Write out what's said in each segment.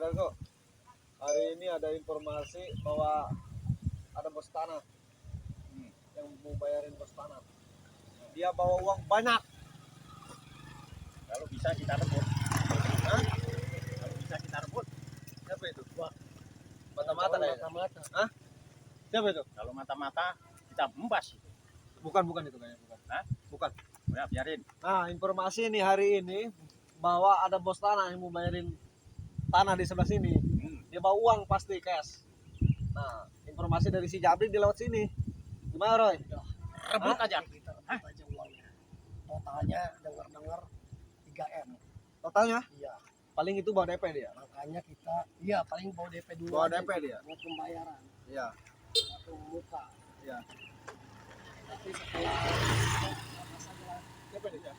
Dargo, hari ini ada informasi bahwa ada bos tanah yang mau bayarin bos tanah. Dia bawa uang banyak. Kalau bisa kita rebut. Hah? Kalau bisa kita rebut. Siapa itu? Wah, Mata-mata kayaknya. mata-mata. Hah? Siapa itu? Kalau mata-mata kita embas. Bukan itu kayaknya. Hah? Bukan. Udah biarin. Nah, informasi nih hari ini bahwa ada bos tanah yang mau bayarin tanah di sebelah sini. Dia bawa uang pasti cash. Nah, informasi dari si Jabri di lewat sini. Gimana, Roy? Rebut Hah? aja. Kita rebut aja uangnya. Totalnya dengar-dengar 3M. Totalnya Iya, paling itu bawa DP dia. makanya kita paling bawa DP dulu Bawa aja DP dia. buat pembayaran Iya. atau muka. Iya. Tapi setelah masalah Siapa dia?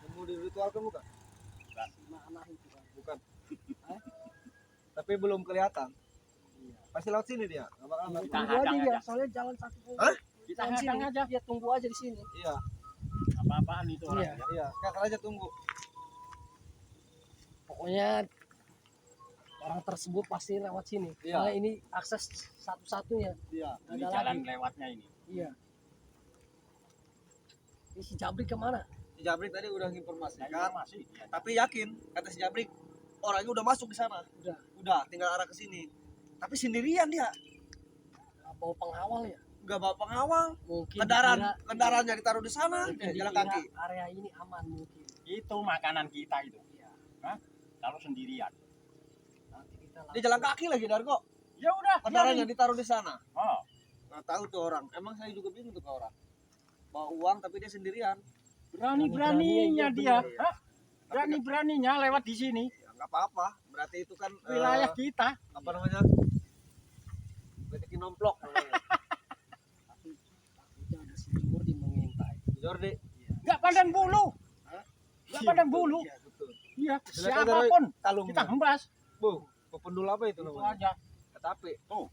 Yang mau diritualkan bukan? anak itu kan. Bukan. Hah? Tapi belum kelihatan. Iya. Pasti lewat sini dia. Enggak bakal Tunggu, lewat. tunggu aja hadang dia, aja. soalnya jalan satu. Hah? Kita Jalan hadang sini. aja. Dia tunggu aja di sini. Iya. Apa-apaan itu Iya. orangnya. Iya. Kakak aja tunggu. Pokoknya orang tersebut pasti lewat sini. Iya. Soalnya ini akses satu-satunya. Iya. Nggak Ini ada jalan lagi. lewatnya ini. Iya. Ini si Jabri kemana? Si Jabrik tadi udah informasikan. Informasi. Iya. Tapi yakin kata si Jabrik orangnya udah masuk di sana. Udah tinggal arah ke sini. Tapi sendirian dia. Bawa pengawal ya? Enggak bawa pengawal. Mungkin Kendaraan ditaruh di sana. mungkin Jalan dikira kaki. area ini aman mungkin. Itu makanan kita itu. Iya. Kalau sendirian. Nanti kita Dia jalan kaki lagi Dargo. Ya udah. Kendaraannya biarin. ditaruh di sana. Oh, Nah tahu tuh orang. Emang saya juga bingung tuh ke orang. Bawa uang tapi dia sendirian. berani-beraninya Berani-beraninya, dia. iya. Hah? Berani-beraninya lewat di sini. Ya nggak apa-apa. Berarti itu kan Wilayah kita. apa namanya? Rezeki nomplok namanya. takutnya ada si Jordi mengintai. Jordi. Nggak pandang bulu. Nggak pandang bulu. Iya betul. Iya, Lihat aja, Roy, siapapun kalungnya. kita hembas. Bu, pependul apa itu Itu namanya? aja. Ketape. Tuh.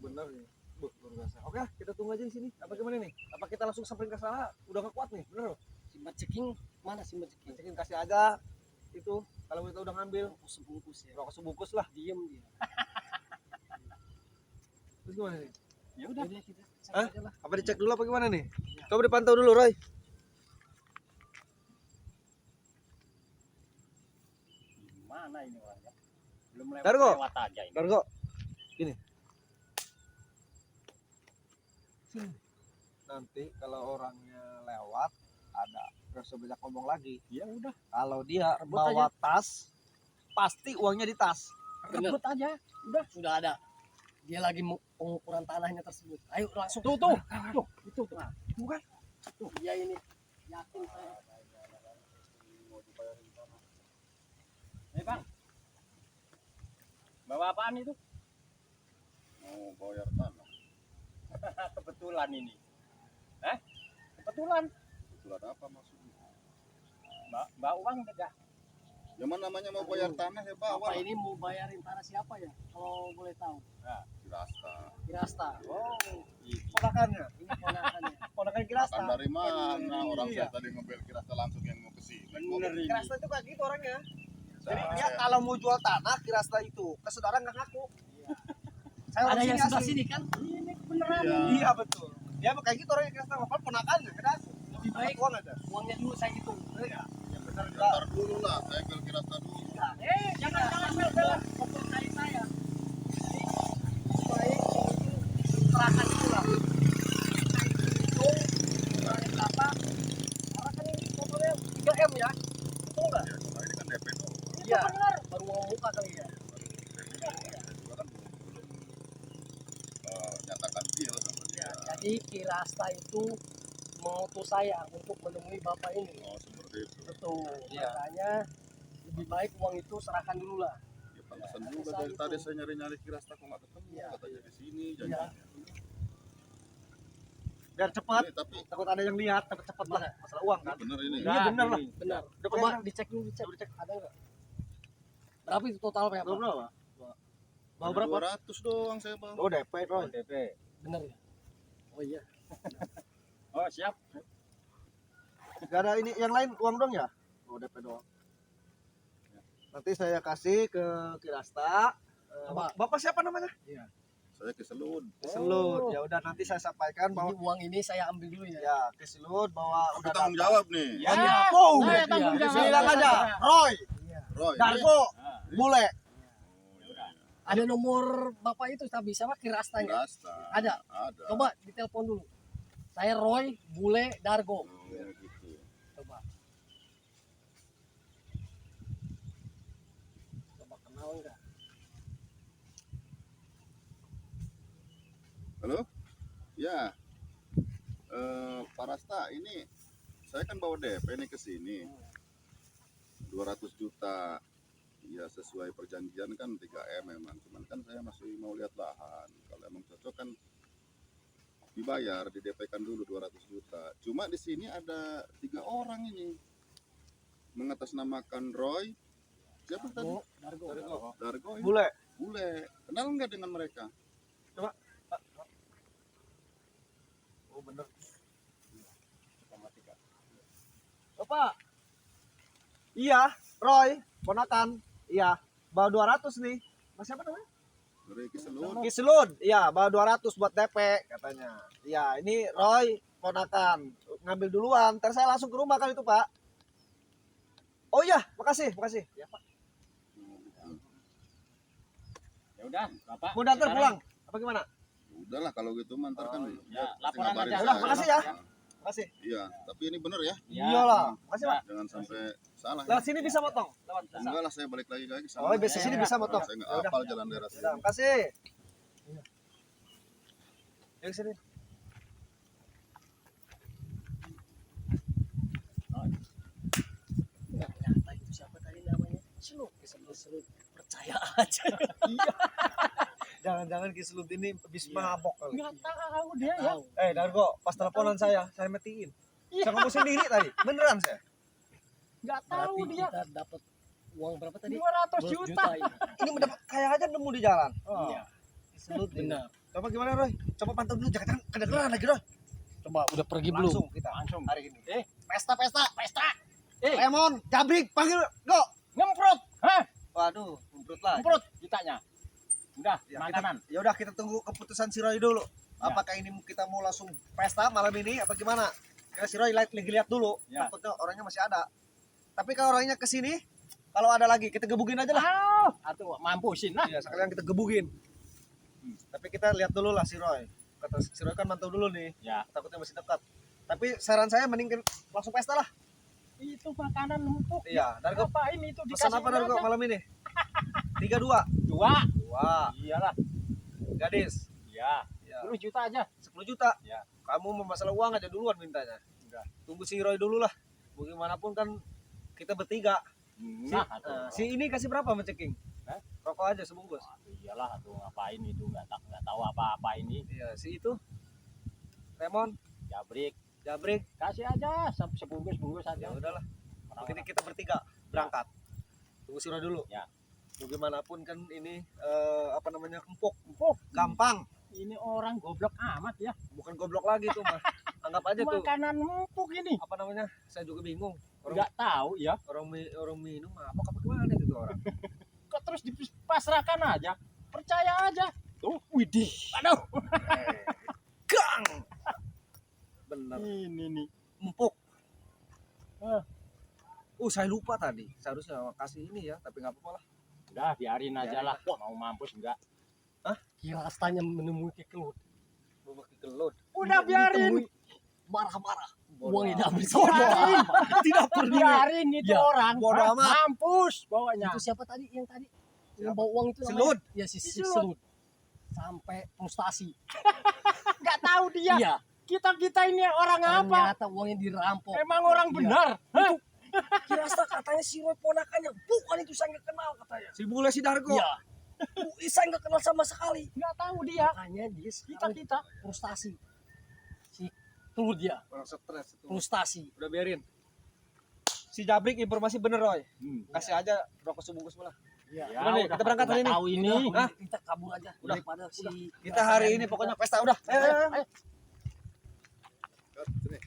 Bener nih. Bu, luar biasa. Oke, kita tunggu aja di sini. Apa gimana nih? Apa kita langsung samperin ke sana? Udah nggak kuat nih, bener loh. Si Mbak Ceking mana si Mbak Ceking? Cekin kasih aja itu kalau kita udah ngambil Rokok sebungkus ya. rokok sebungkus lah. Diem dia. Terus gimana nih? Ya udah. Jadi kita cek Hah? aja lah. Apa dicek dulu apa gimana nih? Coba dipantau dulu, Roy. Gimana ini orangnya? Belum Dargo. lewat aja ini. Dargo. Gini. Nanti kalau orangnya lewat ada gak usah banyak ngomong lagi. Ya udah, Kalau dia Rebut bawa tas, pasti uangnya di tas. Bener. rebut aja. Udah. Sudah ada. Dia lagi pengukuran tanahnya tersebut. Ayo langsung. Tuh, tuh. Tuh, itu tuh. Bukan? Tuh, dia ini yakin saya. Nih, Bang. Bawa apaan itu? Mau bayar tanah. Kebetulan ini. Kebetulan. Betulan apa maksudnya? Mbak uang enggak? Zaman namanya mau bayar tanah ya bawa Bapak lah. ini mau bayarin tanah siapa ya? Kalau boleh tahu. Kirasta. Kirasta. Oh, Ponakannya. Ini ponakannya. Ponakan Kirasta. Kan dari mana orang Iya. saya tadi ngambil Kirasta langsung yang mau ke sini. bener ini. Kirasta itu kayak gitu orangnya. Jadi Nah, dia kalau mau jual tanah Kirasta itu ke saudara nggak ngaku. Saya Ada orang yang sini sebelah asli. sini kan? Ini beneran. Iya. Iya betul. Dia kayak gitu orangnya Kirasta ngapal ponakannya kan aku. Lebih baik Uang ada. uangnya dulu saya hitung. Iya. Ya benar juga. Ntar dulu lah, saya ambil Kirasta dulu. Jangan bel. Mempercayai saya. Lebih baik serahkan itu lah. Saya hitung berapa berapa. Karena kan ini totalnya 3M ya. Betul nggak? Ya, cuma ini kan DP dulu. Iya. Benar. Baru mau muka kali ya. Juga kan belum nyatakan deal sama dia. Jadi Kirasta itu mengutus saya untuk menemui bapak ini. Oh seperti itu. Betul. Iya. Makanya lebih baik uang itu serahkan dulu lah. Ya pantesan juga dari tadi saya nyari-nyari Kirasta kok nggak ketemu. Iya. Katanya di sini Iya. janjinya. Biar cepat. Ini tapi Takut ada yang lihat, tapi cepat lah. Masalah uang kan. bener ini. Iya bener lah. Benar. Udah Coba bayar. dicek dulu, dicek. Ada nggak? Berapa itu total Pak? Bawa berapa? Bawa Ada berapa? 200 doang saya bang. Oh DP Roy. DP. Benar ya? Oh iya. Oh, siap. Gak ada ini yang lain uang dong ya? Oh DP doang. Nanti saya kasih ke Kirasta. Bapak siapa namanya? Saya Kiselud. Keselut. Ya udah nanti saya sampaikan Ini bahwa uang ini saya ambil dulu ya. ya Keselut bahwa Tapi udah tanggung datang. jawab nih. Ya, Oh, saya tanggung iya. jawab. bilang aja, Roy, Roy. Dargo, Bule. Ada nomor bapak itu tapi siapa Kirastanya? Kirasta. Ada. Ada. Coba ditelepon dulu. Saya Roy, Bule, Dargo. Oh, gitu. Coba. Coba kenal enggak? Halo? Ya. Pak Rasta, ini saya kan bawa DP nih ke sini. 200 juta. Ya sesuai perjanjian kan 3M memang. Cuman kan saya masih mau lihat lahan. Kalau emang cocok kan dibayar, di DP kan dulu 200 juta. Cuma di sini ada 3 orang ini. Mengatasnamakan Roy. Siapa tadi? Dargo. Dargo. Ya? Bule. Bule. Kenal nggak dengan mereka? Oh bener. Bapak, Iya, Roy, ponakan. Iya, bawa 200 nih. Mas siapa namanya? Dari Kiselud. Kiselud. Iya, bawa 200 buat DP katanya. Iya, ini Roy, ponakan. Ngambil duluan, ntar saya langsung ke rumah kan itu, Pak. Oh iya, makasih, makasih. Ya, Pak. Ya udah, Bapak. Mau dantar sekarang- pulang. Apa gimana? Udahlah kalau gitu mantar kan. ya, pasti laporan ngabarin aja. saya. Udah, makasih ya. Makasih. Iya, tapi ini bener ya. Ya. Iyalah, makasih, Pak. Jangan sampai salah. Lewat sini bisa motong. Lewat bisa. Enggak lah, saya balik lagi ke sana. Oh, biasa sini bisa motong. Saya nggak Ya udah. hafal jalan daerah Ya udah, sini. makasih. Yuk sini. enggak nyata itu siapa tadi namanya? Seluk. Percaya aja. Jangan-jangan Kiselud ini habis mabok kali. Nggak tahu dia ya. Tahu. Dargo, pas teleponan saya matiin. Saya ngomong sendiri tadi. Beneran saya. Nggak tahu Berarti dia. kita dapat uang berapa tadi? 200 200 juta. ini. Ini mendapat kayak aja nemu di jalan. Iya. Kiselud ini. Benar. Coba gimana Roy? Coba pantau dulu jangan kedengeran lagi Roy. Coba udah pergi belum? Langsung kita Langsung. hari ini. Pesta. Lemon, Jabrik, panggil go. Ngemprot. Hah? Waduh, umprut lah. Ngemprot ditanya. Udah, Ya, makanan. Ya udah kita tunggu keputusan si Roy dulu. Apakah ini kita mau langsung pesta malam ini apa gimana? Karena si Roy lihat dulu. Ya. Takutnya orangnya masih ada. Tapi kalau orangnya ke sini, kalau ada lagi kita gebukin aja lah. Atuh mampusin lah. Iya, sekalian kita gebukin. Tapi kita lihat dulu lah si Roy. Kata si Roy kan mantau dulu nih. Ya. Takutnya masih dekat. Tapi saran saya mending langsung pesta lah. Itu makanan numpuk. Iya, Dargo. Ngapain itu Pesan dikasih apa Dargo aja? malam ini? 32. 2. 2. Iyalah. Gadis. Ya. Ya. 10 juta aja. 10 juta. Ya. Kamu mau masalah uang aja duluan mintanya. Udah. Tunggu si Roy dulu lah. Bagaimanapun kan kita bertiga. Nah, atuh. Si ini kasih berapa menceking? Hah? Rokok aja sebungkus. Iyalah tuh ngapain itu nggak tahu apa-apa ini. Iya, si itu. Lemon, Jabrik Jabrik. kasih aja sebungkus Ya aja. udahlah. Begini kita bertiga berangkat. Tunggu si Roy dulu. Ya. Bagaimanapun kan ini apa namanya empuk, Empuk. gampang. Ini orang goblok amat ya. Bukan goblok lagi tuh mah. Anggap aja tuh. Makanan empuk ini. Apa namanya? Saya juga bingung. Orang Nggak tahu ya. orang minum mabok apa gimana gitu orang. Kok terus dipasrahkan aja. Percaya aja. Tuh, widih. Aduh. Gang. Bener. Ini nih. Empuk. Eh. Saya lupa tadi. Seharusnya kasih ini ya, tapi nggak apa-apa lah. Udah biarin aja Biarin lah. Mau mampus enggak? Kirastanya menemui kekelut. Bawa kegelut. Udah biarin. Marah-marah. Bodoh Uangnya amat. diambil Biarin. Tidak perlu. Biarin itu Ya, orang. bodoh Hah? amat. Mampus bawanya. Itu siapa tadi yang tadi? Siapa? Yang bawa uang itu Si namanya? Lud. Ya si Si Selut. Sampai frustasi. Enggak tahu dia. Iya. Kita ini orang apa? Ternyata uangnya dirampok. Emang orang Iya. benar. Hah? Kirasta katanya si Roy ponakannya. Bukan itu saya nggak kenal katanya. Si Bule si Dargo. Iya. Saya nggak kenal sama sekali. Enggak tahu dia. Makanya dia sekarang Kita. frustasi. Si Tuh dia Orang stres itu. frustasi. Udah biarin. Si Jabrik informasi bener Roy. Kasih aja rokok sebungkus malah. Iya. Ya, Udah nih, kita berangkat hari ini. Tahu ini. Udah, kita kabur aja. Udah. Daripada si Kita hari ini pokoknya pesta udah. Ayo. Sini.